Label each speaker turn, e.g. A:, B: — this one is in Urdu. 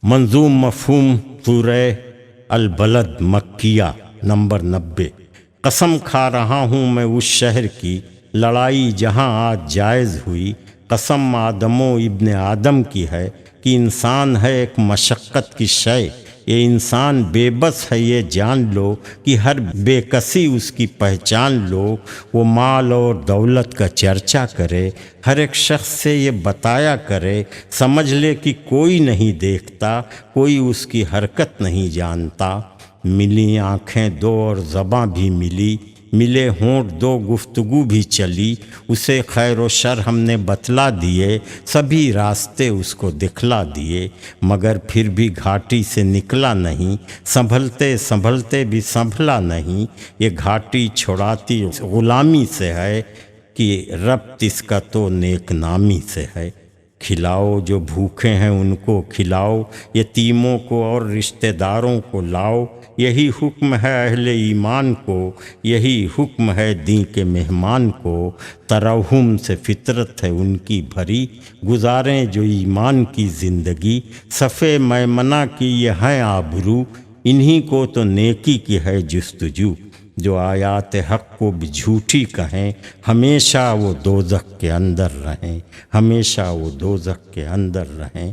A: منظوم مفہوم سورہ البلد مکیہ نمبر 90۔ قسم کھا رہا ہوں میں اس شہر کی لڑائی جہاں آج جائز ہوئی، قسم آدم و ابن آدم کی ہے کہ انسان ہے ایک مشقت کی شے، یہ انسان بے بس ہے یہ جان لو کہ ہر بے کسی اس کی پہچان لو۔ وہ مال اور دولت کا چرچا کرے، ہر ایک شخص سے یہ بتایا کرے، سمجھ لے کہ کوئی نہیں دیکھتا، کوئی اس کی حرکت نہیں جانتا۔ ملی آنکھیں دو اور زباں بھی ملی، ملے ہونٹ دو گفتگو بھی چلی، اسے خیر و شر ہم نے بتلا دیے، سبھی راستے اس کو دکھلا دیے، مگر پھر بھی گھاٹی سے نکلا نہیں، سنبھلتے سنبھلتے بھی سنبھلا نہیں۔ یہ گھاٹی چھڑاتی غلامی سے ہے کہ ربط اس کا تو نیک نامی سے ہے۔ کھلاؤ جو بھوکے ہیں ان کو کھلاؤ، یتیموں کو اور رشتہ داروں کو لاؤ، یہی حکم ہے اہل ایمان کو، یہی حکم ہے دین کے مہمان کو۔ ترحم سے فطرت ہے ان کی بھری، گزاریں جو ایمان کی زندگی، صفِ میمنہ کی یہ ہیں آبرو، انہی کو تو نیکی کی ہے جستجو۔ جو آیات حق کو بھی جھوٹی کہیں، ہمیشہ وہ دوزخ کے اندر رہیں، ہمیشہ وہ دوزخ کے اندر رہیں۔